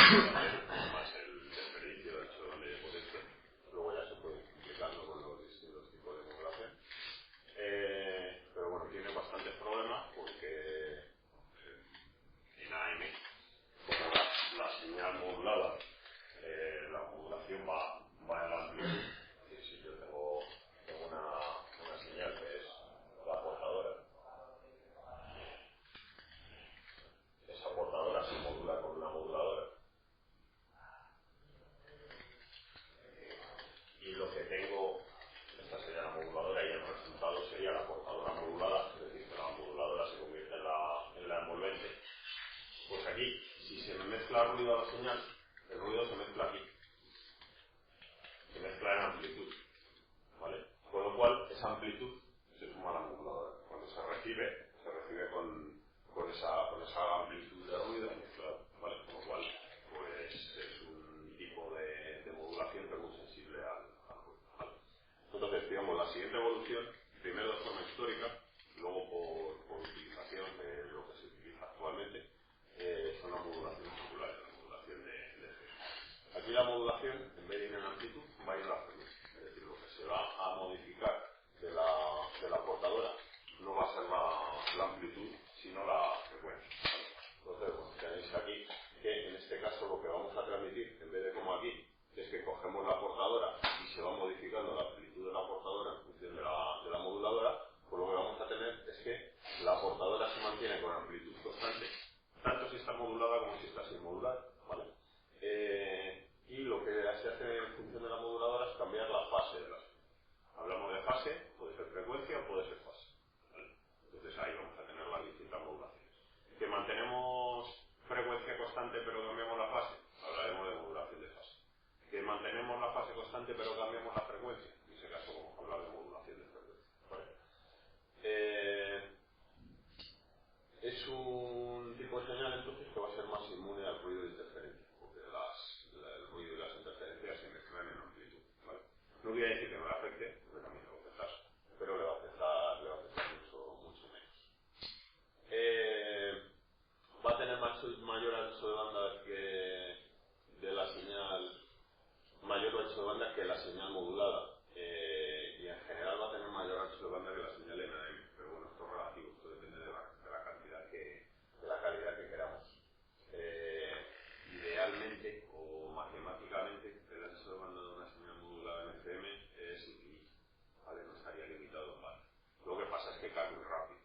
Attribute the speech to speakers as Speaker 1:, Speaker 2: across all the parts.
Speaker 1: más el desperdicio del hecho de banda y de potencia. Luego ya se puede ir complicando con los distintos tipos de modulación. Pero bueno, tiene bastantes problemas porque en AM, como la señal modulada, la modulación va en la amplitud. Es decir, si yo tengo una señal que es la portadora, esa portadora se modula con una moduladora. Y lo que tengo, esta sería la moduladora y el resultado sería la portadora modulada, es decir, que la moduladora se convierte en la envolvente. Pues aquí, si se me mezcla ruido a la señal, el ruido se mezcla aquí, se mezcla en amplitud, ¿vale? Con lo cual, esa amplitud se suma a la moduladora. Cuando se recibe con esa amplitud de ruido mezclado, ¿vale? Con lo cual, pues es un tipo de modulación que es muy sensible al ruido, ¿vale? Entonces, digamos, la siguiente evolución, primero de forma histórica, luego por utilización de lo que se utiliza actualmente, son las modulaciones circulares, la modulación de G. Aquí la modulación, en vez de ir en amplitud, va a ir en la frecuencia. Es decir, lo que se va a modificar de la portadora no va a ser la amplitud, sino la frecuencia. Entonces, bueno, tenéis aquí que en este caso lo que vamos a transmitir, en vez de como aquí, es que cogemos la portadora y se va modificando la amplitud de la portadora en función de la moduladora, pues lo que vamos a tener es que la portadora se mantiene con amplitud constante, tanto si está modulada como si está sin modular, ¿vale? Y lo que se hace en función de la moduladora es cambiar la fase de la señal. Hablamos de fase, puede ser frecuencia o puede ser fase, ¿vale? Entonces ahí vamos a tener las distintas modulaciones. Que mantenemos frecuencia constante pero cambiamos la fase, hablaremos de modulación de fase. Que mantenemos la fase constante pero cambiamos la frecuencia, en ese caso vamos a hablar de modulación de frecuencia, ¿vale? Es un tipo de señal entonces que va a ser más inmune al ruido de interferencia, porque el ruido y las interferencias se mezclan en amplitud, ¿vale? No quiere decir que no le afecte, porque también le va a afectar, pero le va a afectar mucho menos. Va a tener mayor ancho de banda de la señal, mayor ancho de banda que la señal modulada, y en general va a tener mayor ancho de banda que la señal en AM, pero bueno, esto es relativo, esto depende de la cantidad de la calidad que queramos. Idealmente o matemáticamente el ancho de banda de una señal modulada en FM es infinito, ¿vale? No estaría limitado en banda. Lo que pasa es que cae muy rápido,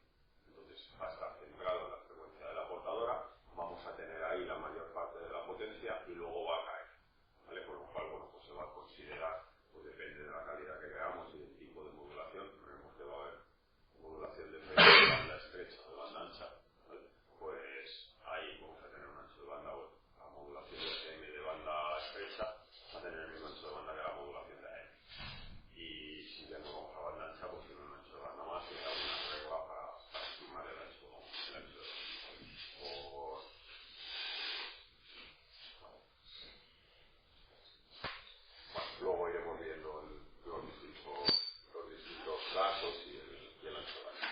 Speaker 1: entonces va a estar centrado en la frecuencia de la portadora, vamos a tener ahí la mayor parte de la potencia y luego va a caer, ¿vale? Con lo cual, bueno, pues se va a considerar, pues depende de la calidad que queramos y del tipo de modulación, vemos que va a haber modulación de banda estrecha o de banda ancha, ¿vale? Pues ahí vamos a tener un ancho de banda, bueno, la modulación de FM de banda estrecha va a tener el mismo ancho de banda que la modulación de AM. Y si ya no vamos a banda ancha, pues tiene un ancho de banda más y hay una regla para estimar el ancho de banda. Luego iremos viendo los distintos casos y el ancho de banda.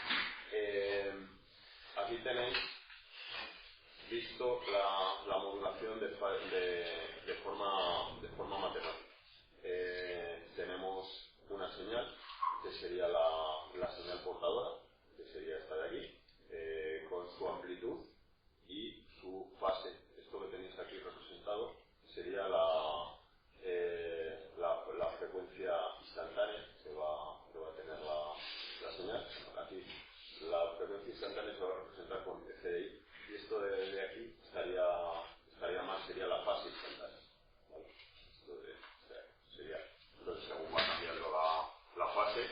Speaker 1: Aquí tenéis visto la modulación de forma matemática. Tenemos una señal que sería la señal portadora, que sería esta de aquí, con su amplitud y su fase. Esto que tenéis aquí representado sería la frecuencia instantánea que va a tener la señal. Aquí la frecuencia instantánea se va a representar con FDI y esto de aquí estaría más, sería la fase instantánea, ¿vale? Sería, entonces según va cambiando la fase,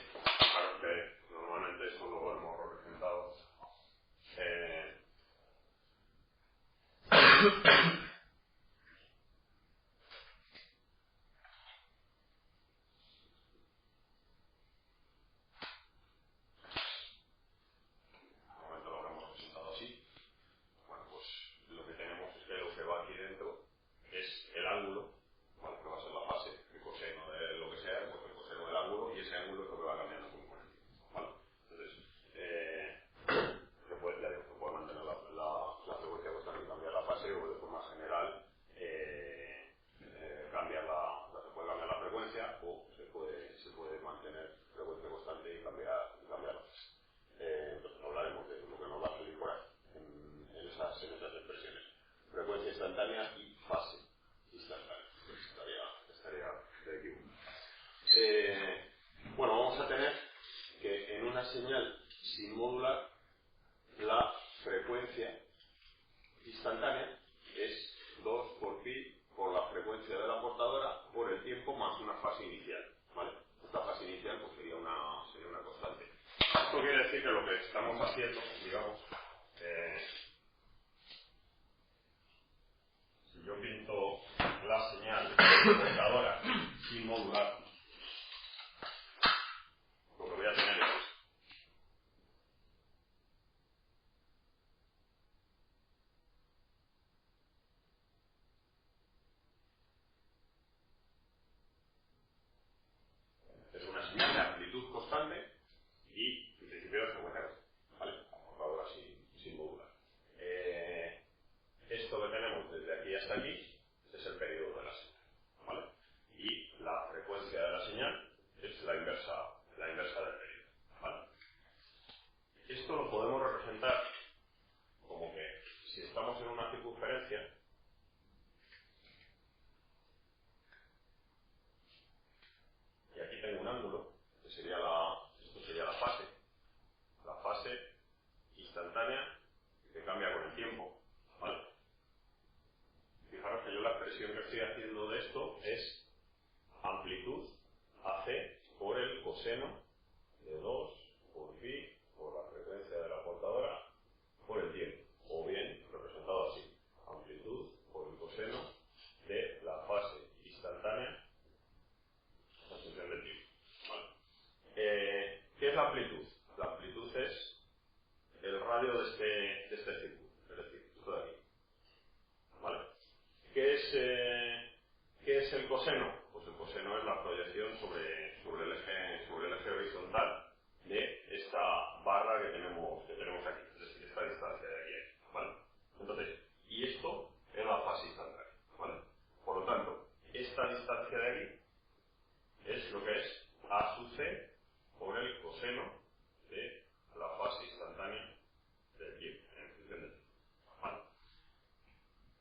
Speaker 1: claro que normalmente eso lo hemos representado normalmente lo habremos representado así. Bueno, pues lo que tenemos es que lo que va aquí dentro es el ángulo, ¿vale? Que va a ser la fase, el coseno de lo que sea, pues el coseno del ángulo, y ese ángulo es lo que va cambiando componente, ¿vale? Entonces, se puede mantener la frecuencia constante y cambiar la fase, o de forma vamos a tener que en una señal sin modular la frecuencia instantánea es 2 por pi por la frecuencia de la portadora por el tiempo más una fase inicial, ¿vale? Esta fase inicial pues sería una constante. Esto quiere decir que lo que estamos haciendo, digamos, si yo pinto la señal portadora sin modular, lo que voy a tener es una señal de amplitud constante y en principio de frecuencia constante, ¿vale? Portadora sin modular. Esto que tenemos desde aquí hasta aquí es el periodo de la señal, ¿vale? Y la frecuencia de la señal es la inversa del periodo, ¿vale? Esto lo podemos representar como que si estamos en una circunferencia, y aquí tengo un ángulo, que sería esto sería la fase instantánea que cambia con el tiempo, ¿vale? Fijaros que yo la expresión que estoy haciendo de esto es amplitud AC por el coseno de 2 por pi por la frecuencia de la portadora por el tiempo, o bien representado así, amplitud por el coseno de la fase instantánea en función del tiempo, ¿vale? ¿Qué es la amplitud? La amplitud es el radio de este círculo, es decir, esto de aquí, ¿vale? ¿Qué es el coseno? Pues el coseno es la proyección sobre el eje horizontal de esta barra que tenemos aquí, es decir, esta distancia de aquí, ¿vale? Entonces, y esto es la fase instantánea, ¿vale? Por lo tanto, esta distancia de aquí es lo que es A sub C por el coseno de la fase instantánea del tiempo, en función del tiempo, ¿vale?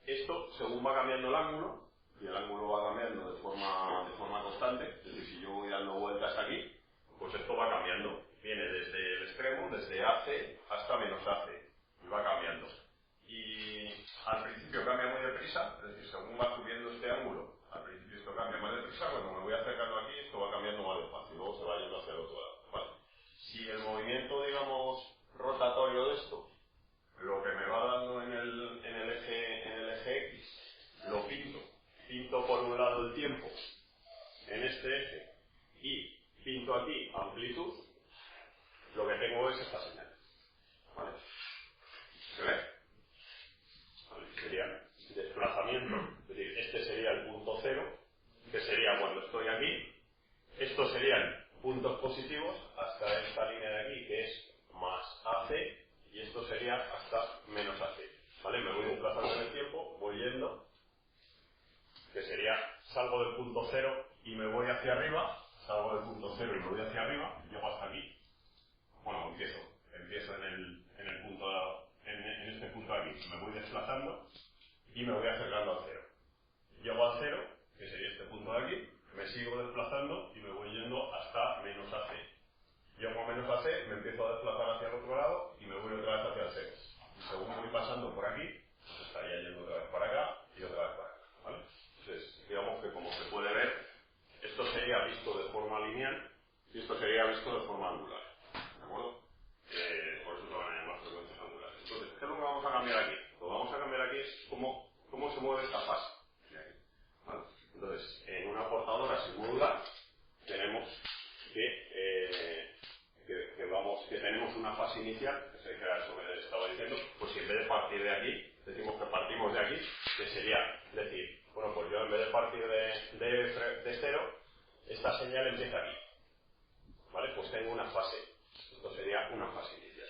Speaker 1: Esto, según va cambiando el ángulo, y el ángulo va cambiando de forma constante, es decir, si yo voy dando vueltas aquí, pues esto va cambiando. Viene desde el extremo, desde AC hasta menos AC, y va cambiando. Y al principio cambia muy deprisa, es decir, según va subiendo este ángulo, al principio esto cambia más deprisa, cuando me voy acercando aquí, esto va cambiando más despacio, y luego se va yendo hacia el otro lado, ¿vale? Si el movimiento, digamos, rotatorio de esto, lo que me va dando en el eje X, lo pinto por un lado el tiempo en este eje y pinto aquí amplitud, lo que tengo es esta señal, ¿vale? ¿Se ve? ¿Vale? Sería desplazamiento, es decir, este sería el punto cero, que sería cuando estoy aquí, estos serían puntos positivos hasta esta línea de aquí, que es más AC, y esto sería hasta menos AC, ¿vale? Me voy desplazando en el tiempo, voy yendo, que sería, salgo del punto cero y me voy hacia arriba, salgo del punto cero y me voy hacia arriba, llego hasta aquí, bueno, empiezo en este punto de aquí, me voy desplazando y me voy acercando al cero. Llego al cero, que sería este punto de aquí, me sigo desplazando y me voy yendo hasta menos AC. Llego a menos AC, me empiezo a desplazar hacia el otro lado y me voy otra vez hacia el cero. Y según voy pasando por aquí, pues estaría yendo otra vez para acá y otra vez para acá, ¿vale? Entonces, digamos que como se puede ver, esto sería visto de forma lineal y esto sería visto de forma angular, ¿de acuerdo? Por eso se van a llamar frecuencias angulares. Entonces, ¿qué es lo que vamos a cambiar aquí? Lo que vamos a cambiar aquí es cómo se mueve esta fase, ¿vale? Entonces, en una portadora sin modular tenemos que tenemos una fase inicial, que era eso que estaba diciendo, pues si en vez de partir de aquí, decimos que partimos de aquí, que sería decir, bueno, pues yo en vez de partir de cero, esta señal empieza aquí, ¿vale? Pues tengo una fase, esto sería una fase inicial.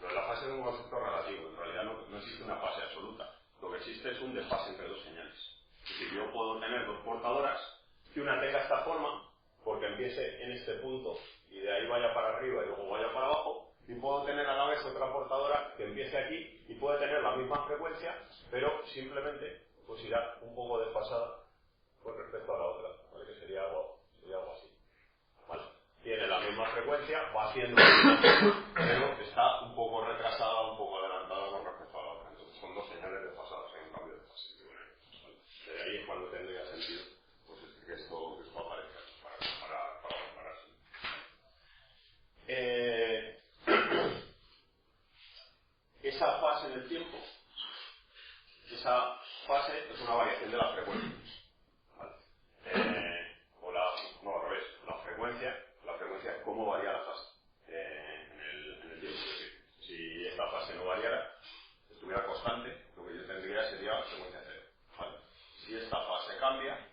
Speaker 1: Pero la fase es un concepto relativo, en realidad no existe una fase absoluta, lo que existe es un desfase entre dos señales. Es decir, yo puedo tener dos portadoras, que una tenga esta forma, porque empiece en este punto y de ahí vaya para arriba y luego vaya para abajo, y puedo tener a la vez otra portadora que empiece aquí y puede tener la misma frecuencia, pero simplemente pues irá un poco desfasada con respecto a la otra, ¿vale? Que sería algo así, ¿vale? Tiene la misma frecuencia va haciendo pero está un poco retrasada, un poco adelantada con respecto a la otra. Entonces son dos señales desfasadas en un cambio de fase. De ahí es cuando tendría sentido pues, que esto aparezca para compararse. Esa fase en el tiempo, esa fase es una variación de la frecuencia. ¿Vale? Al revés, la frecuencia, cómo varía la fase en el tiempo. Es decir, si esta fase no variara, estuviera constante, lo que yo tendría sería frecuencia cero. ¿Vale? Si esta fase cambia,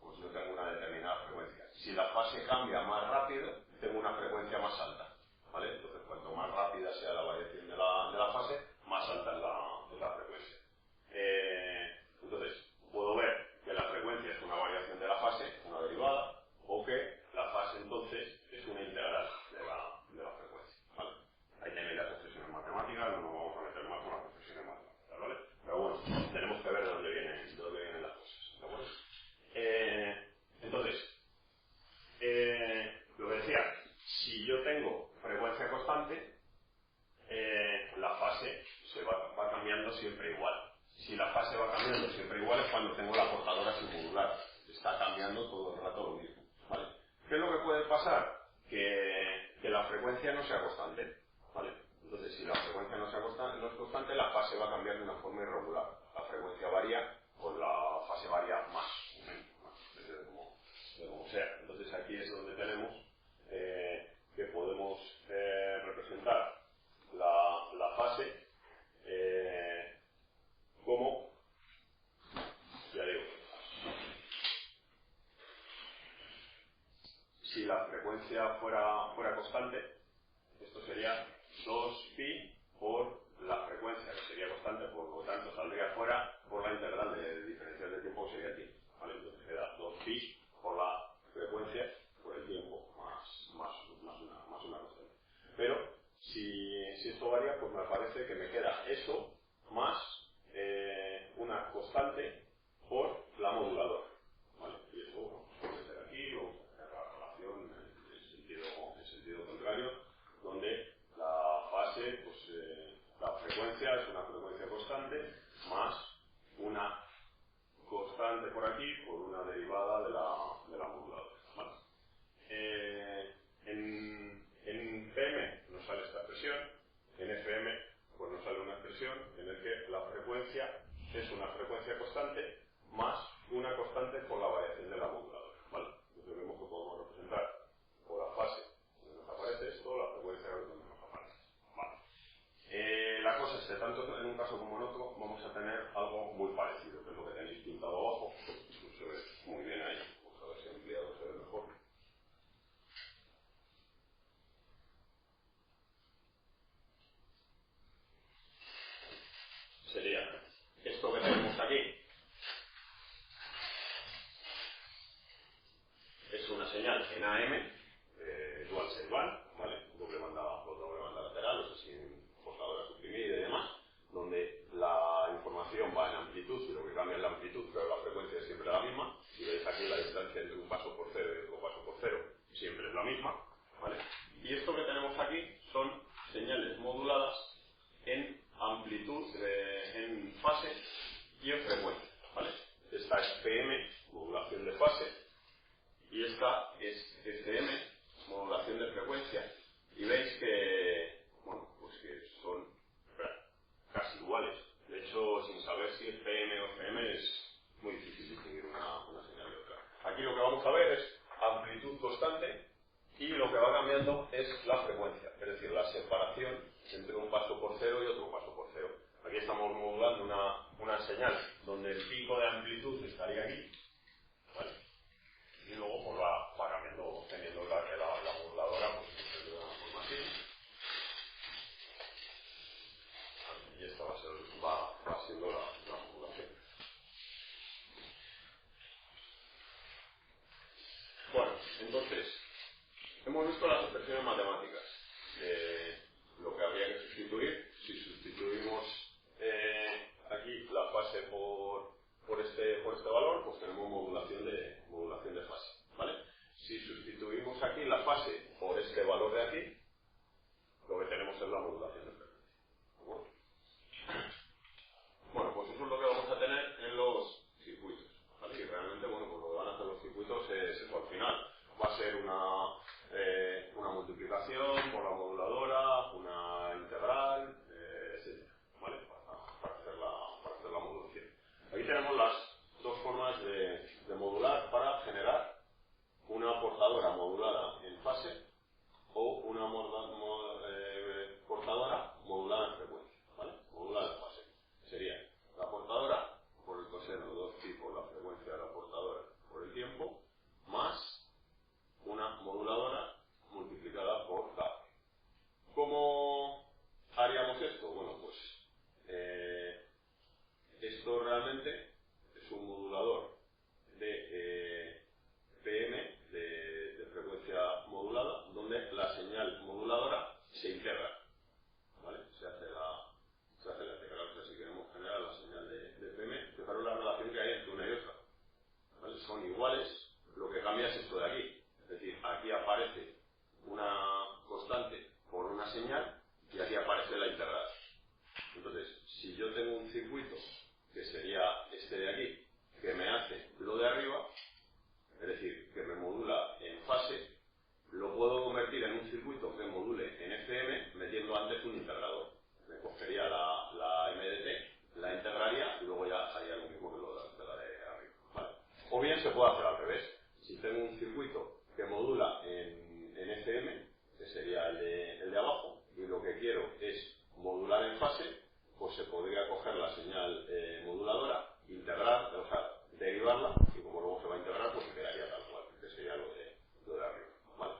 Speaker 1: pues yo tengo una determinada frecuencia. Si la fase cambia más rápido, tengo una frecuencia más alta. ¿Vale? Entonces, cuanto más rápida sea la variación de la fase, más alta es la frecuencia. Entonces, puedo ver que la frecuencia es una variación de la fase, una derivada, o que la fase entonces es una integral de la frecuencia. ¿Vale? Ahí tenéis las expresiones matemáticas, no nos vamos a meter más con las expresiones matemáticas, ¿vale? Pero bueno, tenemos que ver de dónde vienen las cosas. ¿De acuerdo? Entonces, lo que decía, si yo tengo frecuencia constante, la fase se va cambiando siempre igual. Si la fase va cambiando siempre igual es cuando tengo la portadora sin modular. Está cambiando todo el rato lo mismo. ¿Vale? ¿Qué es lo que puede pasar? Que la frecuencia no sea constante. ¿Vale? Entonces, si la frecuencia no es constante, la fase va a cambiar de una forma irregular. La frecuencia varía, pues la fase varía más o menos, depende de cómo sea. Entonces, aquí es donde tenemos que podemos representar la fase como, ya digo, si la frecuencia fuera constante, esto sería 2pi por la frecuencia, que sería constante, por lo tanto saldría fuera por la integral de diferencial de tiempo, que sería ti. ¿Vale? Entonces queda 2pi por la frecuencia por el tiempo más una constante. Pero si esto varía, pues me parece que me queda eso más una constante por la moduladora. ¿Vale? Y eso bueno, vamos a meter aquí, vamos a hacer la relación en sentido contrario, donde la fase, pues la frecuencia es una frecuencia constante más una constante por aquí por una derivada de la moduladora. ¿Vale? En PM nos sale esta expresión, en FM pues nos sale una expresión en la que la frecuencia es una frecuencia constante más una constante por la variación de la moduladora. ¿Vale? Entonces vemos que podemos representar por la fase donde nos aparece esto, la frecuencia donde nos aparece. ¿Vale? La cosa es que tanto en un caso como en otro vamos a tener algo muy parecido, que es lo que tenéis pintado abajo. No se ve muy bien ahí, vamos a ver si ampliado se ve mejor. Sería esto que tenemos aquí, es una señal en AM, dual set igual, ¿vale? Doble banda lateral, o sea, sin portadora suprimida y demás, donde la información va en amplitud y lo que cambia es la amplitud, pero la frecuencia es siempre la misma. Si veis aquí la distancia entre un paso por cero y otro paso por cero, siempre es la misma, ¿vale? Y esto que tenemos aquí son señales moduladas en amplitud, en fase y en frecuencia, ¿vale? Esta es PM, modulación de fase, y esta es FM, modulación de frecuencia. Y veis que, bueno, pues que son casi iguales. De hecho, sin saber si es PM o FM es muy difícil distinguir una señal de otra. Aquí lo que vamos a ver es amplitud constante y lo que va cambiando es la frecuencia, es decir, la separación entre un paso por cero y otro paso por cero. Aquí estamos modulando una señal donde el pico de amplitud estaría aquí, ¿vale? Y luego pues va cambiando, teniendo la moduladora pues de una forma así. Y esta va siendo la modulación. Bueno, entonces, hemos visto las expresiones matemáticas. Lo que habría que sustituir, si sustituimos aquí la fase por este valor, pues tenemos modulación de fase, ¿vale? Si sustituimos cambiemos aquí la fase por este valor de aquí, lo que tenemos es la modulación de frecuencia. Bueno, pues eso es lo que vamos a tener en los circuitos, ¿vale? Y realmente, bueno, pues lo que van a hacer los circuitos es eso. Al final va a ser una multiplicación por la moduladora, una integral, etcétera, ¿vale? Para hacer la modulación. Aquí tenemos las dos formas de modular para generar una portadora modulada en fase o una portadora modulada en frecuencia, ¿vale? Modulada en fase. Sería la portadora por el coseno 2pi por la frecuencia de la portadora por el tiempo, más una moduladora multiplicada por k. ¿Cómo haríamos esto? Bueno, pues esto realmente es un modulador de PM, de frecuencia modulada, donde la señal moduladora se integra, ¿vale? Se hace la integral. O sea, si queremos generar la señal de PM, fijaros la relación que hay entre una y otra, ¿vale? Son iguales, lo que cambia es esto de aquí. Es decir, aquí aparece una constante por una señal y aquí aparece la integral. Entonces, si yo tengo un circuito, que sería este de aquí, que me hace lo de arriba, es decir, que me modula en fase, lo puedo convertir en un circuito que module en FM metiendo antes un integrador. Me cogería la MDT, la integraría y luego ya haría lo mismo que lo de la de arriba, ¿vale? O bien se puede hacer al revés. Si tengo un circuito que modula en FM, que sería el de abajo, y lo que quiero es modular en fase, pues se podría coger la señal moduladora, integrar, o sea, derivarla, y como luego se va a integrar, pues se quedaría tal cual, que sería lo de arriba, ¿vale?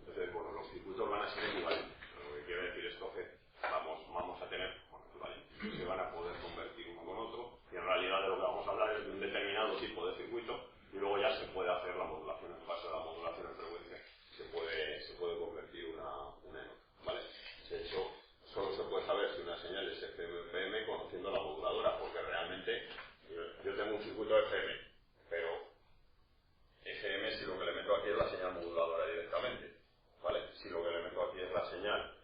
Speaker 1: Entonces, bueno, los circuitos van a ser equivalentes. Lo que quiere decir esto es que vamos a tener, bueno, equivalentes, se van a poder convertir uno con otro, y en realidad de lo que vamos a hablar es de un determinado tipo de circuito, y luego ya se puede hacer la modulación en fase, la modulación en frecuencia, se puede convertir una en otra, ¿vale? De hecho, solo se puede saber si una señal es FM o FM conociendo la moduladora, porque realmente yo tengo un circuito de FM, pero FM si lo que le meto aquí es la señal moduladora directamente, ¿vale? Si lo que le meto aquí es la señal,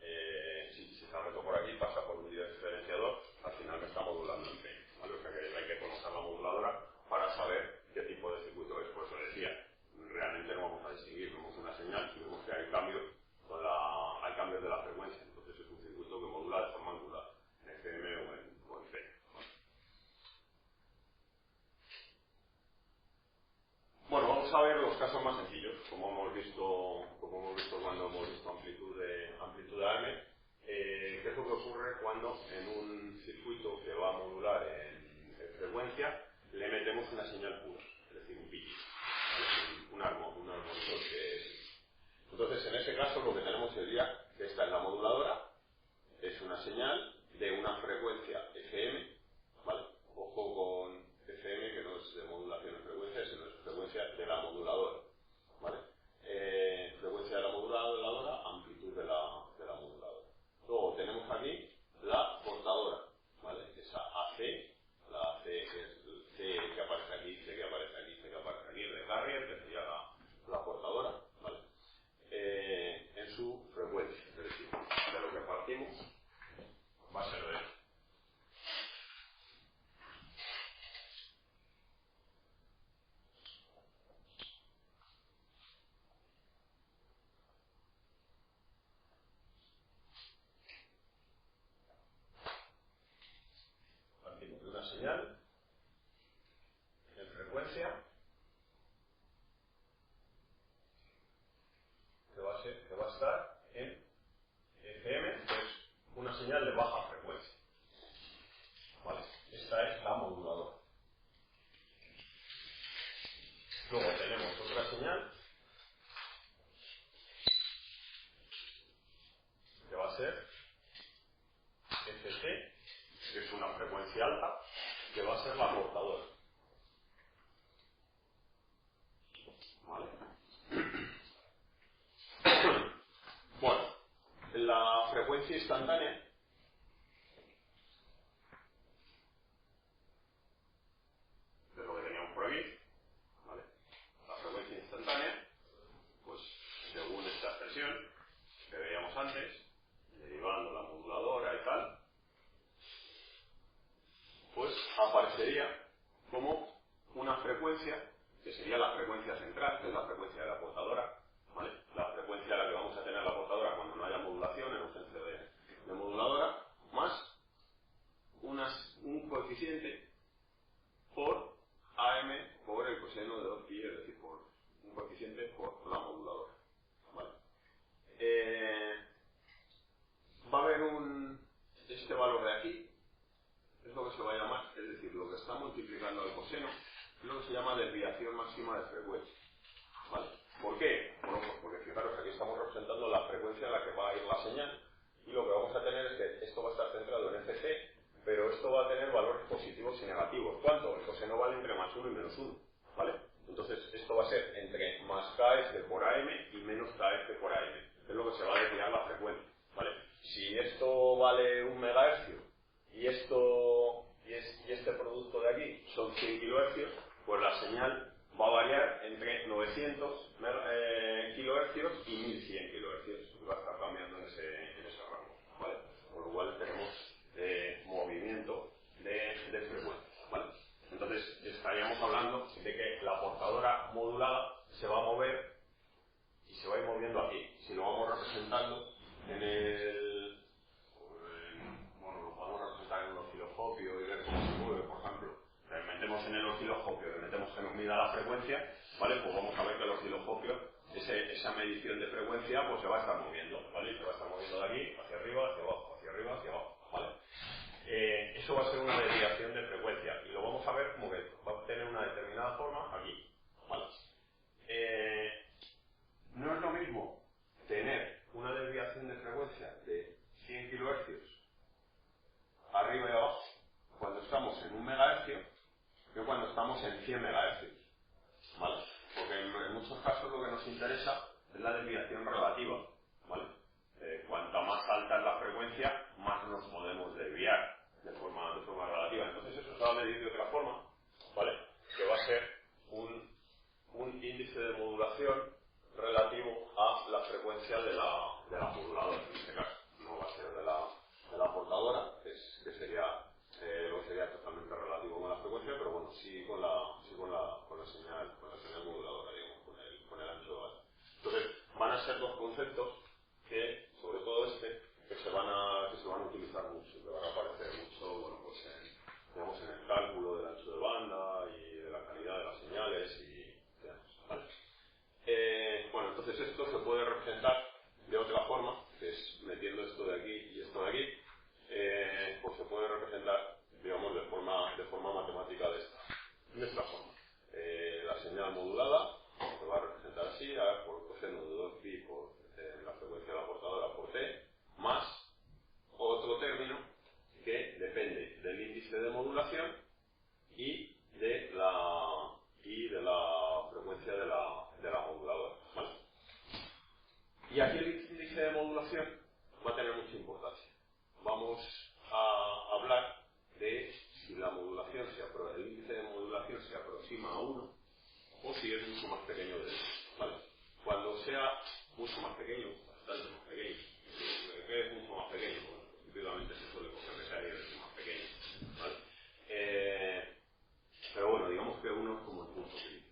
Speaker 1: si se la meto por aquí, pasa por un diferenciador, al final me está modulando en PM, ¿vale? O sea que hay que conocer la moduladora para saber qué tipo de circuito es. Por eso decía, realmente no vamos a distinguir, vemos una señal y vemos que hay cambios de la frecuencia. Entonces es un circuito que modula de forma angular, en FM o en PM. Bueno, vamos a ver los casos más sencillos, como hemos visto cuando hemos visto amplitud de AM. ¿Qué es lo que ocurre cuando en un circuito que va a modular en frecuencia le metemos una señal pura, es decir, un pitch, un armonizador que es? Entonces, en ese caso, lo que tenemos sería que esta es la moduladora, es una señal de una frecuencia FM, ¿vale? Ojo con FM, que no es de modulación en frecuencia, sino es frecuencia de la moduladora, ¿vale? Frecuencia de la moduladora, amplitud de la moduladora. Luego tenemos aquí la portadora, ¿vale? Esa AC, la AC es el C que aparece aquí, C que aparece aquí, C que aparece aquí, el de carrier, que sería la portadora, ¿vale? En su frecuencia, es decir, de lo que partimos va a ser de esto. Partimos de una señal en frecuencia que va a estar en FM, que es una señal de baja frecuencia, ¿vale? Esta es la moduladora. Luego tenemos otra señal que va a ser FC, que es una frecuencia alta, que va a ser la portadora, ¿vale? Bueno, la frecuencia instantánea de lo que teníamos por aquí, ¿vale? La frecuencia instantánea expresión que veíamos antes, derivando la moduladora y tal, pues aparecería como una frecuencia, que sería la frecuencia central, que es la frecuencia de la portadora, ¿vale? La frecuencia a la que vamos a tener la portadora cuando no haya modulación, en ausencia de moduladora, más un coeficiente por AM por el coseno de 2pi, es decir, por un coeficiente por la moduladora, ¿vale? Va a haber este valor de aquí, es lo que se va a llamar, es decir, lo que está multiplicando el coseno, es lo que se llama desviación máxima de frecuencia, ¿vale? ¿Por qué? Bueno, pues porque fijaros, aquí estamos representando la frecuencia en la que va a ir la señal, y lo que vamos a tener es que esto va a estar centrado en FC, pero esto va a tener valores positivos y negativos. ¿Cuánto? El coseno vale entre más 1 y menos 1, ¿vale? Entonces esto va a ser entre más KF por AM y menos KF por AM. Es lo que se va a desviar la frecuencia, ¿vale? Si esto vale 1 megahercio y este producto de aquí son 100 kilohercios, pues la señal va a variar entre 900 kilohercios y 1100 kilohercios. Va a estar cambiando en ese rango, ¿vale? Con lo cual tenemos movimiento de frecuencia, ¿vale? Entonces estaríamos hablando de que la portadora modulada se va a mover y se va a ir moviendo aquí. Si lo vamos representando bueno, lo podemos representar en un osciloscopio y ver cómo se mueve, por ejemplo. Metemos en el osciloscopio, le metemos que nos mida la frecuencia, ¿vale? Pues vamos a ver que el osciloscopio, esa medición de frecuencia, pues se va a estar moviendo, ¿vale? Se va a estar moviendo de aquí, hacia arriba, hacia abajo, hacia arriba, hacia abajo, ¿vale? Eso va a ser una desviación de frecuencia y lo vamos a ver como que va a tener una determinada forma aquí, ¿vale? No es lo mismo tener una desviación de frecuencia de 100 kilohercios arriba y abajo cuando estamos en 1 megahercio que cuando estamos en 100 megahercios, ¿vale? Porque en muchos casos lo que nos interesa es la desviación relativa, ¿vale? Cuanta más alta es la frecuencia, más nos podemos desviar de forma relativa. Entonces eso se va a medir de otra forma, ¿vale? Que va a ser un índice de modulación relativo a la frecuencia de la moduladora, en este caso. No va a ser de la portadora, que sería lo que sería totalmente relativo con la frecuencia, pero bueno, sí con la señal moduladora, digamos, con el ancho de banda. Entonces, van a ser dos conceptos que, sobre todo que se van a utilizar mucho, que van a aparecer mucho, bueno, pues digamos, en el cálculo del ancho de banda y de la calidad de las señales y demás, ¿vale? Bueno, entonces esto se puede representar de otra forma, que es metiendo esto de aquí y esto de aquí, pues se puede representar, digamos, de forma matemática de esta forma. La señal modulada se va a representar así, por coseno de 2pi por la frecuencia de la portadora por t, más otro término que depende del índice de modulación y de la frecuencia de la moduladora, ¿vale? Y aquí el índice de modulación va a tener mucha importancia. Vamos a hablar de si la modulación el índice de modulación se aproxima a 1 o si es mucho más pequeño de 1, ¿vale? Cuando sea mucho más pequeño, bastante más pequeño, ¿qué es mucho más pequeño? Bueno, típicamente se suele coger que sea 10 veces más pequeño, ¿vale? Pero bueno, digamos que 1 es como el punto crítico.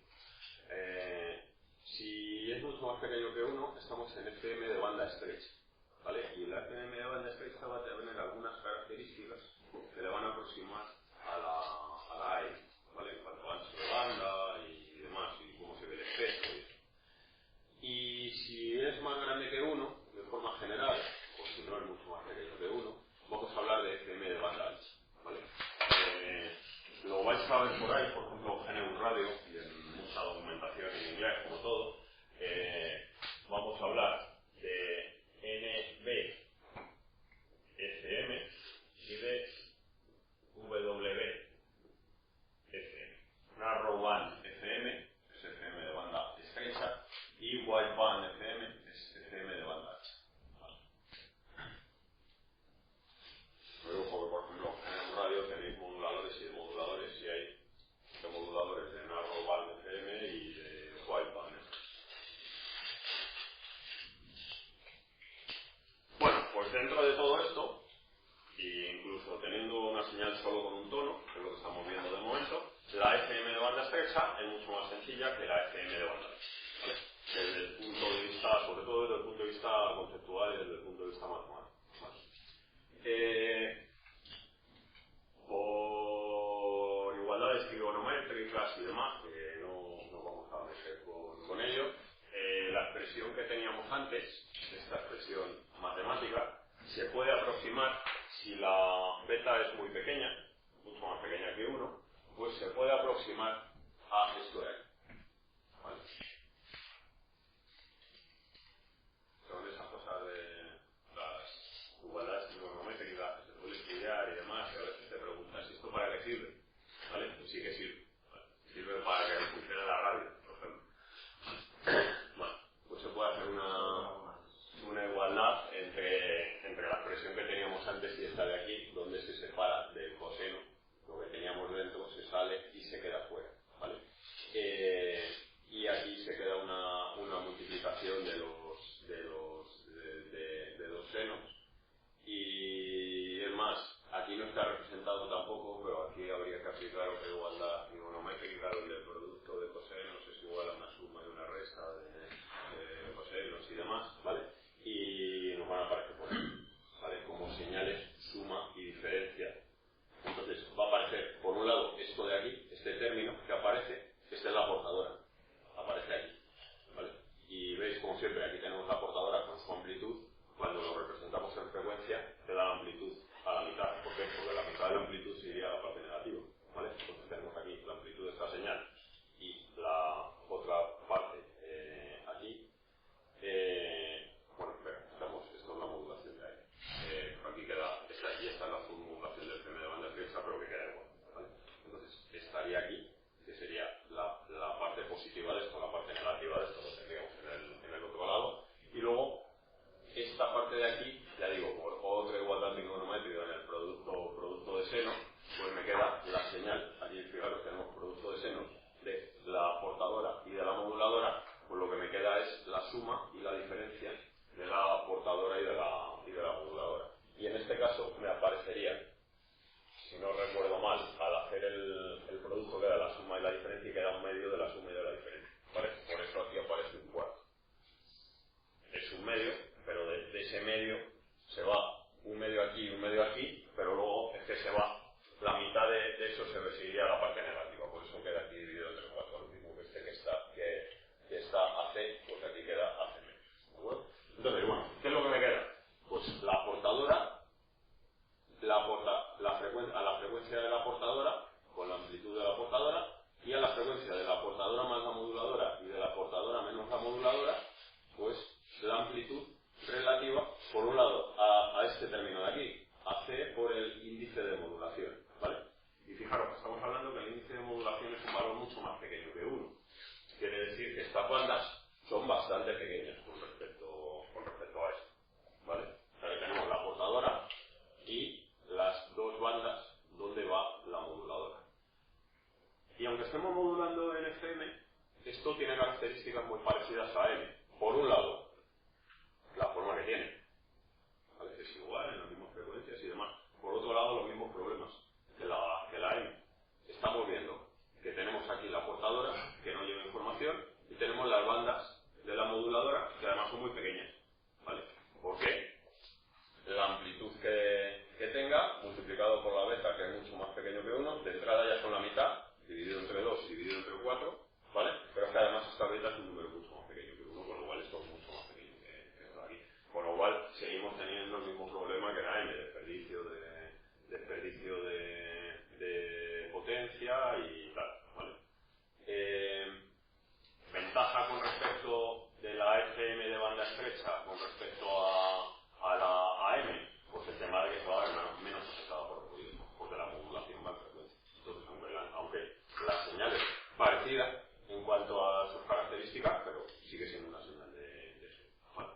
Speaker 1: Si es mucho más pequeño que 1, estamos en FM de banda estrecha, ¿vale? Y la FM de banda estrecha va a tener algunas características que le van a aproximar a la AM, ¿vale? En cuanto a ancho de banda y demás, y cómo se ve el espectro. Y si es más grande que 1, de forma general, o si no es mucho más pequeño que 1, vamos a hablar de FM de banda ancha, ¿vale? Lo vais a ver por ahí, por ejemplo, GNU Radio, y en mucha documentación en inglés, como todo. Vamos a hablar de NB-FM y de WB-FM. Narrowband FM es FM de banda estrecha y Wideband FM es FM de banda ancha. Vale. Luego, por ejemplo, en el radio tenéis moduladores y demoduladores y hay demoduladores de Narrowband FM y de Wideband FM. Por igualdades trigonométricas y demás, que no vamos a meter con ello, la expresión que teníamos antes, esta expresión matemática, se puede aproximar si la beta es muy pequeña, mucho más pequeña que 1, pues se puede aproximar a esto de aquí. ¿Vale? Son esas cosas de las igualdades trigonométricas que se puede estudiar y demás, y a veces te preguntas, ¿esto para qué sirve? ¿Vale? Pues sí que sirve. ¿Vale? Sirve para que funcione la radio, por ejemplo. Bueno, pues se puede hacer una igualdad entre la expresión que teníamos antes y esta de aquí, donde se separa del coseno, lo que teníamos dentro se sale y se queda fuera, ¿vale? Y aquí se queda una multiplicación de dos senos, y es más, aquí no está representado tampoco, pero aquí habría que aplicar otra igualdad trigonométrica donde el producto de cosenos es igual a una suma y una resta de cosenos y demás, ¿vale? Y nos van a aparecer por aquí, ¿vale? Como señales suma y diferencia. Entonces va a aparecer por un lado esto de aquí, este término que aparece, esta es la portadora, aparece aquí, ¿vale? Y veis como siempre aquí tenemos la portadora con su amplitud. Cuando lo representamos en frecuencia te da la amplitud a la mitad. ¿Por qué? Porque la mitad de la amplitud se iría a la parte negativa, ¿vale? Entonces tenemos aquí la amplitud de esta señal y la otra parte aquí. Bueno, espera, esto es la modulación de ahí. Por aquí queda, esta es la submodulación del FM de banda estrecha, pero que queda igual, ¿vale? Entonces estaría aquí, que sería la parte positiva de esto, la parte negativa de esto, lo tendríamos en el otro lado. Y luego esta parte de aquí, ya digo, por otra igualdad trigonométrica en el producto de seno, pues me queda la señal. Aquí, fijaros, tenemos producto de senos de la portadora y de la moduladora, pues lo que me queda es la suma y la diferencia de la portadora y de la moduladora. Y en este caso me aparecería, si no recuerdo mal, al hacer el producto queda la suma y la diferencia y queda un medio de la suma y de la diferencia, ¿vale? Por eso aquí aparece un cuarto. Es un medio, pero de ese medio se va un medio aquí y un medio aquí, pero luego es que se va la mitad de eso, se recibiría la parte negativa, por eso queda aquí dividido entre 4, lo mismo que este que está AC, pues aquí queda AC menos, ¿de acuerdo? Entonces, bueno, ¿qué es lo que me queda? Pues la portadora, a la frecuencia de la portadora, con la amplitud de la portadora, y a la frecuencia de la portadora más la moduladora y de la portadora menos la moduladora, pues la amplitud relativa, por un lado, a este término de aquí, a C por el índice de modulación, ¿vale? Y fijaros que estamos hablando que el índice de modulación es un valor mucho más pequeño que 1. Quiere decir que estas bandas son bastante pequeñas con respecto a esto, ¿vale? O sea que tenemos la portadora y las dos bandas donde va la moduladora. Y aunque estemos modulando en FM, esto tiene características muy parecidas a M. Por un lado, la forma que tiene, ¿vale? Es igual en las mismas frecuencias y demás. Por otro lado, los mismos problemas que la M. Estamos viendo que tenemos aquí la portadora, que no lleva información, y tenemos las bandas de la moduladora, que además son muy pequeñas, ¿vale? ¿Por qué? La amplitud que tenga, multiplicado por la beta, que es mucho más pequeño que 1, de entrada ya son la mitad, dividido entre 2 y dividido entre 4, ¿vale? Pero es que además esta beta es un número mucho más pequeño que 1, con lo cual esto es mucho más pequeño que esto de aquí. Con lo cual seguimos teniendo el mismo problema que la M, desperdicio de potencia y tal, ¿vale? Ventaja con respecto de la FM de banda estrecha con respecto a la AM, pues el tema de que se va a ver menos afectada por el ruido, porque la modulación va en frecuencia. Entonces, aunque la señal es parecida en cuanto a sus características, pero sigue siendo una señal de eso, ¿vale?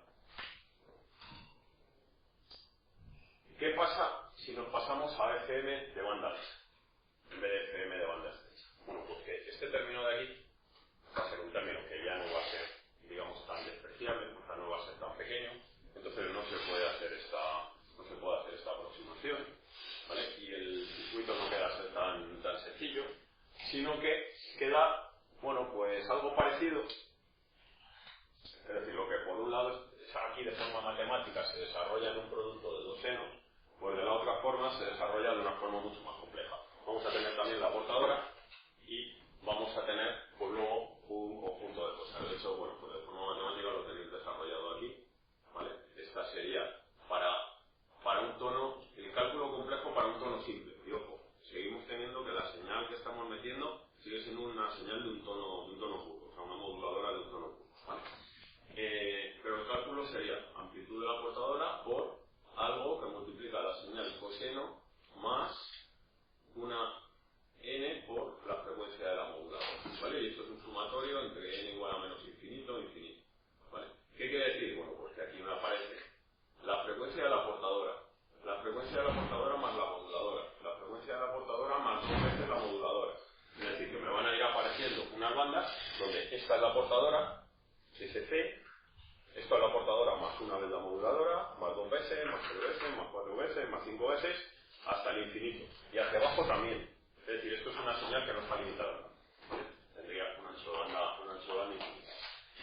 Speaker 1: ¿Qué pasa si nos pasamos a FM de banda ancha en vez de FM de banda estrecha? Bueno, pues que este término de aquí va a ser un término que ya no va a ser, digamos, tan despreciable, o sea, no va a ser tan pequeño, entonces no se puede hacer esta aproximación, ¿vale? Y el circuito no queda a ser tan sencillo, sino que queda, bueno, pues algo parecido, es decir, lo que por un lado aquí de forma matemática se desarrolla en un producto de dos senos, Pues de la otra forma se desarrolla de una forma mucho más compleja. Vamos a tener también la portadora y vamos a tener pues luego un conjunto de cosas. De hecho, bueno, pues de forma matemática lo tenéis desarrollado aquí, ¿vale? Esta sería para un tono, el cálculo complejo para un tono simple. Y ojo, seguimos teniendo que la señal que estamos metiendo sigue siendo una señal de un tono puro, o sea, una moduladora de un tono puro, ¿vale? Pero el cálculo sería amplitud de la portadora por algo que multiplica la señal coseno más una n por la frecuencia de la moduladora, ¿vale? Y esto es un sumatorio entre n igual a menos infinito e infinito, ¿vale? ¿Qué quiere decir? Bueno, pues que aquí me aparece la frecuencia de la portadora más la moduladora, la frecuencia de la portadora más 2 veces la moduladora. Es decir, que me van a ir apareciendo unas bandas donde esta es la portadora, SC, esto es la portadora más una vez la moduladora, más 2 veces, más 3 veces, más 4 veces, más 5 veces, hasta el infinito. Y hacia abajo también. Es decir, esto es una señal que no está limitada. Tendría un ancho de banda infinito.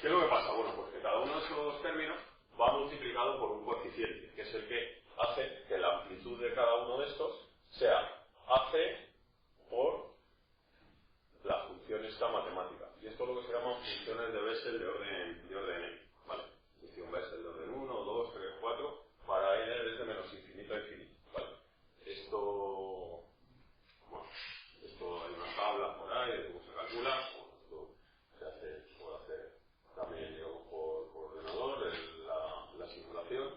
Speaker 1: ¿Qué es lo que pasa? Bueno, pues que cada uno de esos términos va multiplicado por un coeficiente, que es el que hace que la amplitud de cada uno de estos sea AC por la función esta matemática. Y esto es lo que se llaman funciones de Bessel de orden n, ¿vale? Función Bessel de orden 1, 2, 3, 4, para n desde menos infinito a infinito, ¿vale? Esto hay una tabla por ahí de cómo se calcula. Esto se puede hacer también, digamos, por ordenador, la simulación.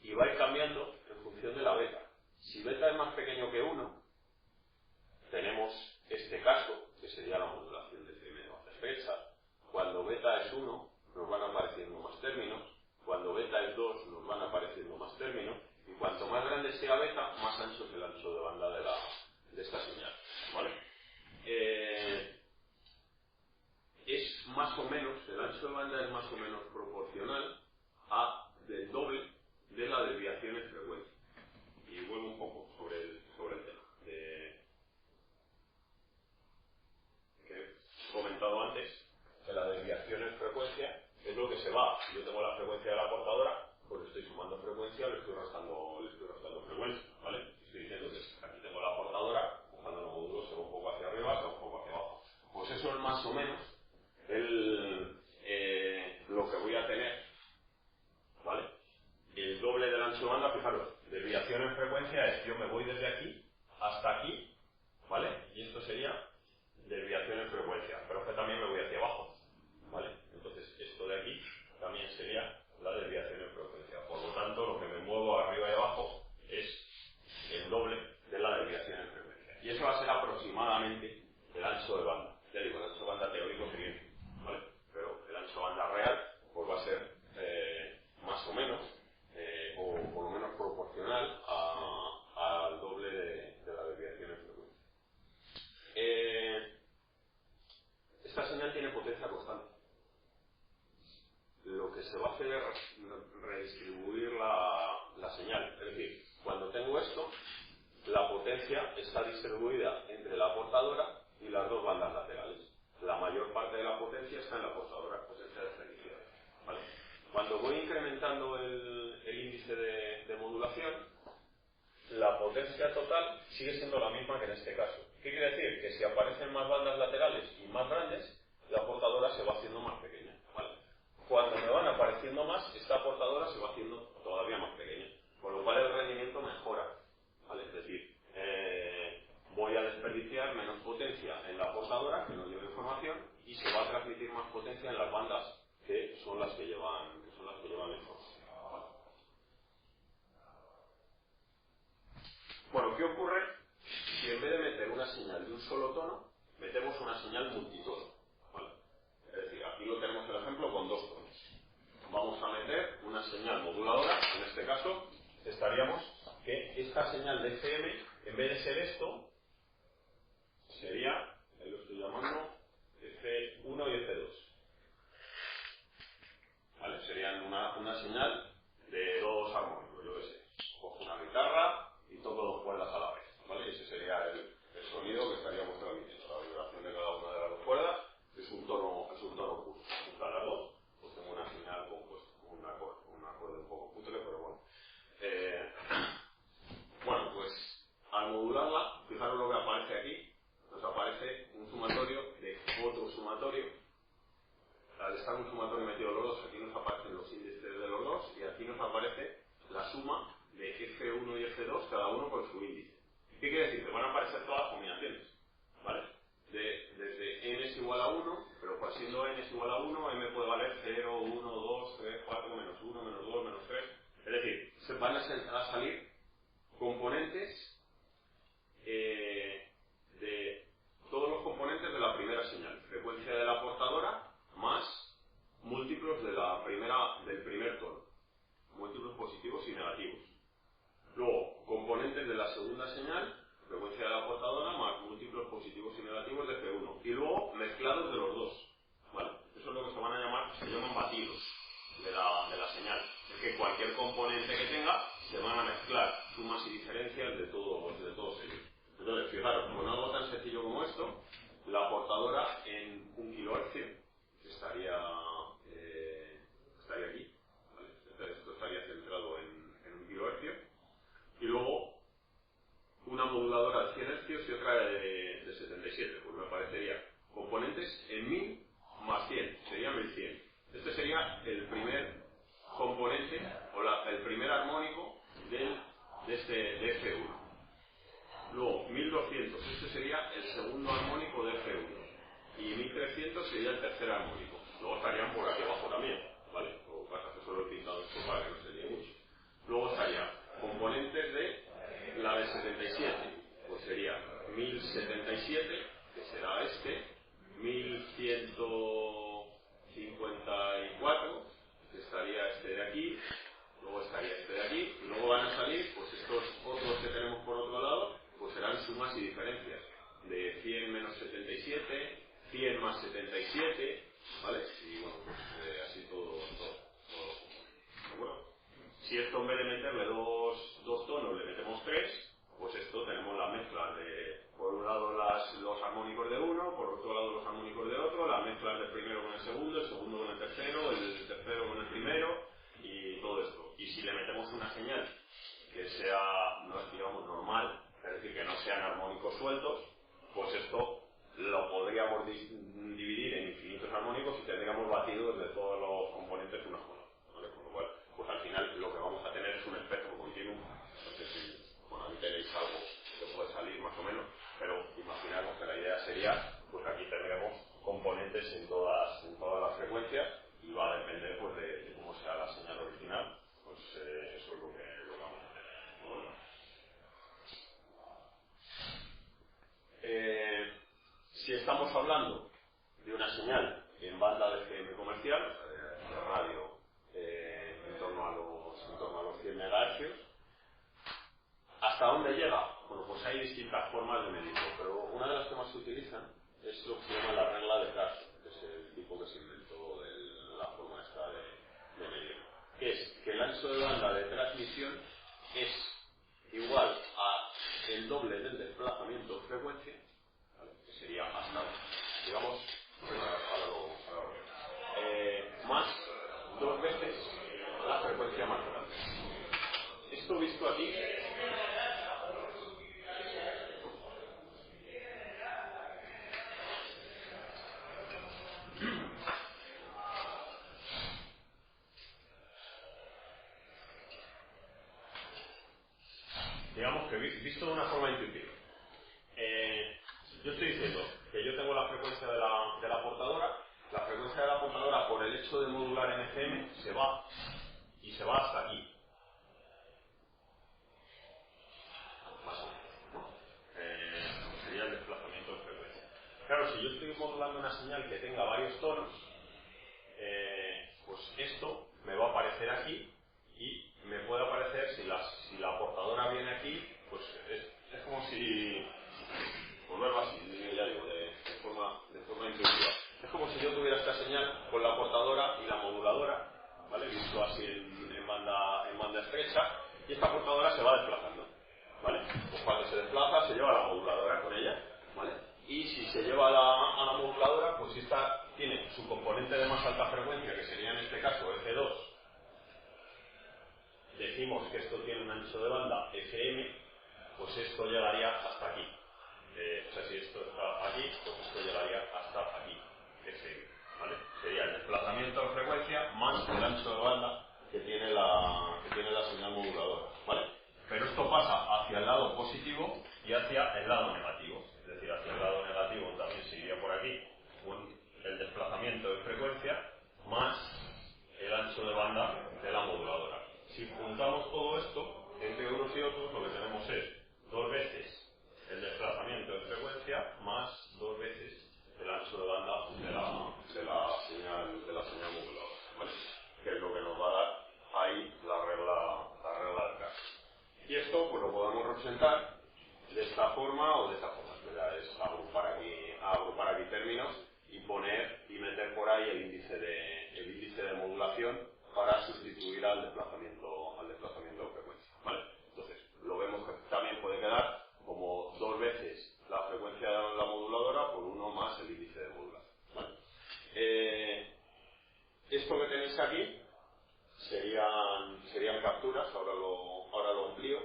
Speaker 1: Y va a ir cambiando en función de la beta. Si beta es más pequeño que 1, tenemos este caso, que sería la modulación de FM de baja fecha. Cuando beta es 1, nos van apareciendo más términos. Cuando beta es 2, nos van apareciendo más términos. Y cuanto más grande sea beta, más ancho es el ancho de banda de esta señal, ¿vale? Es más o menos, el ancho de banda es más o menos proporcional del doble de la desviación en frecuencia. Y vuelvo un poco sobre el tema que he comentado antes, que la desviación en frecuencia es lo que se va. Si yo tengo la frecuencia de la portadora, pues estoy sumando frecuencia, le estoy restando frecuencia, ¿vale? Estoy diciendo que aquí tengo la portadora, cuando lo modulo se va un poco hacia arriba, se va un poco hacia abajo. Pues eso es más o menos lo que voy a tener, ¿vale? El doble del ancho de banda, fijaros, desviación en frecuencia es, yo me voy desde aquí hasta aquí, ¿vale? Y esto sería desviación en frecuencia, pero es que también me voy hacia abajo, ¿vale? Entonces esto de aquí también sería la desviación en frecuencia. Por lo tanto, lo que me muevo arriba y abajo es el doble de la desviación en frecuencia. Y eso va a ser aproximadamente el ancho de banda. Ya digo, el ancho de banda teórico sería, ¿vale? Pero el ancho de banda real pues va a ser más o menos, o por lo menos proporcional al doble de la desviación en frecuencia. Esta señal tiene potencia constante. Lo que se va a hacer es redistribuir la señal. Es decir, cuando tengo esto, la potencia está distribuida entre la portadora y las dos bandas laterales. La mayor parte de la potencia está en la portadora, potencia de definición, ¿vale? Cuando voy incrementando el índice de modulación, la potencia total sigue siendo la misma que en este caso. ¿Qué quiere decir? Que si aparecen más bandas laterales y más grandes, la portadora se va haciendo más pequeña, ¿vale? Cuando me van apareciendo más, esta portadora se va haciendo todavía más pequeña, con lo cual el rendimiento mejora, ¿vale? Es decir, voy a desperdiciar menos potencia en la portadora, que no lleva información, y se va a transmitir más potencia en las bandas, que son las que llevan la información, ¿vale? Bueno, ¿qué ocurre si en vez de meter una señal de un solo tono, metemos una señal multitono, ¿vale? Es decir, aquí lo tenemos el ejemplo con dos tonos. Vamos a meter una señal moduladora, en este caso estaríamos que esta señal de FM, en vez de ser esto, sería, ahí lo estoy llamando, F1 y F2. ¿Vale? Serían una señal de dos armónicos, yo qué sé. Cojo una guitarra y toco dos cuerdas a la vez, ¿vale? Y ese sería el sonido que estaríamos transmitiendo. La vibración de cada una de las dos cuerdas es un tono puro. Junto a las dos, pues tengo una señal compuesta, un acorde un poco cutre, estar un sumatorio metido los dos, aquí nos aparecen los índices de los dos y aquí nos aparece la suma de F1 y F2, cada uno con su índice. ¿Qué quiere decir? Que van a aparecer todas las combinaciones, ¿vale? Desde n es igual a 1, pero pues siendo n es igual a 1, m puede valer 0, 1, 2, 3, 4, menos 1, menos 2, menos 3. Es decir, se van a salir componentes de todos los componentes de la primera señal. Frecuencia de la portadora más múltiplos de del primer tono. Múltiplos positivos y negativos. Luego, componentes de la segunda señal, frecuencia de la portadora más múltiplos positivos y negativos de F1. Y luego, mezclados de los dos. ¿Vale? Eso es lo que se llaman batidos de la señal. Es que cualquier componente que tenga se van a mezclar sumas y diferencias de todos ellos. Entonces, fijaros, con algo tan sencillo como esto, la portadora en 1 kilohercio estaría aquí, ¿vale? Entonces, esto estaría centrado en 1 kilohercio, y luego una moduladora de 100 hercios y otra de 77, pues me parecería componentes en 1000 más 100, sería 1100. Este sería el primer componente, o el primer armónico de F1. Luego, 1200, este sería el segundo armónico de F1. Y 1300 sería el tercer armónico. Luego estarían por aquí abajo también, ¿vale? Lo que pasa es que solo he pintado esto para que no se líe mucho. Luego estarían componentes de la de 77, pues sería 1077, que será este, 1154, que estaría este de aquí, luego estaría este de aquí, y luego van a salir, pues estos otros que tenemos por otro lado, pues serán sumas y diferencias de 100 menos 77, 100 más 77, ¿vale? Y bueno, pues así todo. ¿De acuerdo? Si esto en vez de meterle dos tonos le metemos 3, pues esto tenemos la mezcla de, por un lado los armónicos de uno, por otro lado los armónicos de otro, la mezcla del primero con el segundo con el tercero con el primero, y todo esto. Y si le metemos una señal que sea, no es, digamos, normal, es decir, que no sean armónicos sueltos, pues esto lo podríamos dividir en infinitos armónicos y tendríamos batidos de todos los componentes unos con otros, ¿vale? Con lo cual, pues al final lo que vamos a tener es un espectro continuo. No sé si, bueno, ahí tenéis algo que puede salir más o menos, pero imaginaros que la idea sería, pues aquí tendremos componentes en todas las frecuencias, y va a depender pues de cómo sea la señal original, pues eso es lo que vamos a tener. Bueno. Si estamos hablando de una señal en banda de FM comercial, o sea, de radio en torno a los 100 MHz, ¿hasta dónde llega? Bueno, pues hay distintas formas de medirlo, pero una de las que más se utilizan es lo que se llama la regla de Clarkson, que es el tipo que se inventó la forma esta de medir, que es que el ancho de banda de transmisión es igual a el doble del desplazamiento de frecuencia, ¿vale? Que sería hasta, digamos, más 2 veces la frecuencia más grande. Esto visto aquí, digamos que visto de una forma intuitiva. Yo estoy diciendo que yo tengo la frecuencia de la portadora. La frecuencia de la portadora, por el hecho de modular en FM, se va hasta aquí. Más o menos, ¿no? Sería el desplazamiento de frecuencia. Claro, si yo estoy modulando una señal que tenga varios tonos, pues esto me va a aparecer aquí, y me puede aparecer, si la portadora viene aquí, pues es como si, por verlo así, ya digo, de forma intuitiva, es como si yo tuviera esta señal con la portadora y la moduladora, ¿vale? Visto así en banda estrecha, y esta portadora se va desplazando, ¿vale? Pues cuando se desplaza se lleva la moduladora con ella, ¿vale? Y si se lleva a la moduladora, pues esta tiene su componente de más alta frecuencia, que sería en este caso F2. Decimos que esto tiene un ancho de banda FM, pues esto llegaría hasta aquí. O sea, si esto está aquí, pues esto llegaría hasta aquí, FM, ¿vale? Sería el desplazamiento desplazamiento de frecuencia más el ancho de banda que tiene la señal moduladora, ¿vale? Pero esto pasa hacia el lado positivo y hacia el lado negativo. Es decir, hacia el lado negativo también se iría por aquí el desplazamiento de frecuencia más el ancho de banda de la moduladora. Si juntamos todo esto entre unos y otros, lo que tenemos es 2 veces el desplazamiento de frecuencia más 2 veces el ancho de banda de la señal moduladora, ¿vale? Que es lo que nos va a dar ahí la regla del caso. Y esto pues lo podemos representar de esta forma o de esta forma. Es agrupar aquí términos y meter por ahí el índice de modulación para sustituir al desplazamiento de frecuencia, ¿vale? Entonces, lo vemos que también puede quedar como 2 veces la frecuencia de la moduladora por 1 más el índice de modulación, ¿vale? Esto que tenéis aquí serían capturas, ahora lo amplío.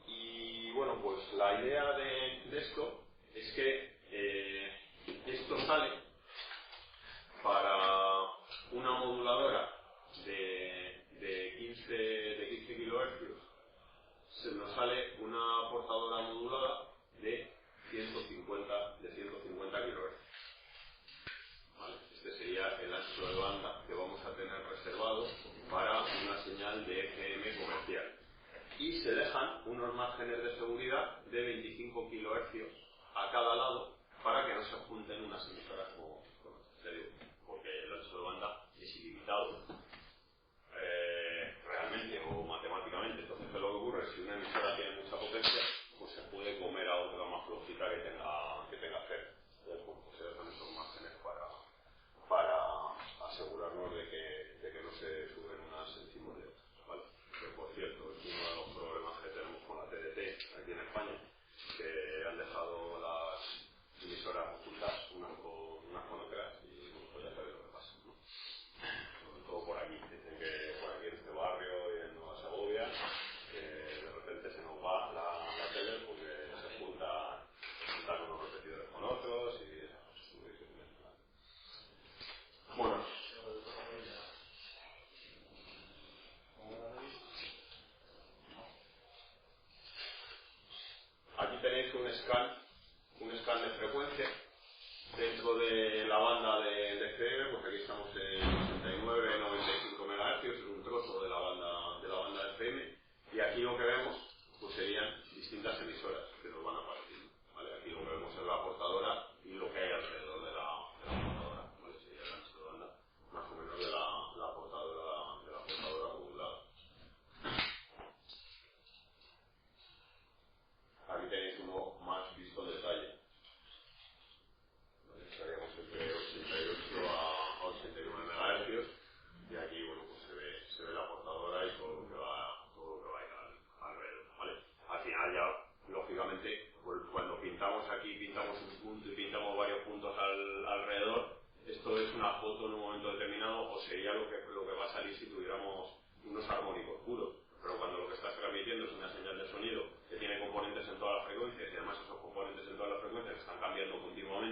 Speaker 1: Y bueno, pues la idea de esto es que esto sale para una moduladora de 15 kHz, se nos sale una portadora modulada de 150 kHz. ¿Vale? Este sería el ancho de banda que vamos a tener reservado para una señal de FM comercial. Y se dejan unos márgenes de seguridad de 25 kHz a cada lado para que no se junten unas emisoras como porque el ancho de banda es ilimitado realmente o matemáticamente. Entonces, ¿qué es lo que ocurre? Si una emisora tiene mucha potencia, pues se puede comer a otra más flojita que tenga cerca. Entonces, pues se dejan esos márgenes para asegurarnos de que no se suben unas encima de otras, ¿vale? Que por cierto, es uno de los problemas que tenemos con la TDT aquí en España, que han dejado las emisoras ocultas unas con otras y pues ya sabéis lo que pasa, ¿no? Sobre todo por aquí, dicen que por aquí en este barrio y en Nueva Segovia, que de repente se nos va la tele porque se juntan unos repetidores con otros y bueno. Aquí tenéis un scan de frecuencia dentro de la banda de FM, pues aquí estamos en 69-95 MHz, es un trozo de la banda de FM, y aquí lo que vemos pues serían distintas emisoras que nos van a aparecer, ¿vale? Aquí lo que vemos es la portadora y lo que hay alrededor de la portadora, ¿vale? Sería el ancho de banda más o menos de la portadora modulada. Aquí tenéis uno más visto en detalle. Estaríamos entre 88 a 89 MHz y aquí bueno, pues se ve la portadora y todo lo que va a ir alrededor, ¿vale? Al final ya, lógicamente, pues, cuando pintamos aquí, pintamos un punto y pintamos varios puntos alrededor, esto es una foto en un momento determinado o sería lo que va a salir si tuviéramos unos armónicos puros. Pero cuando lo que estás transmitiendo es una señal de sonido que tiene componentes en todas las frecuencias y además esos componentes en todas las frecuencias están cambiando continuamente,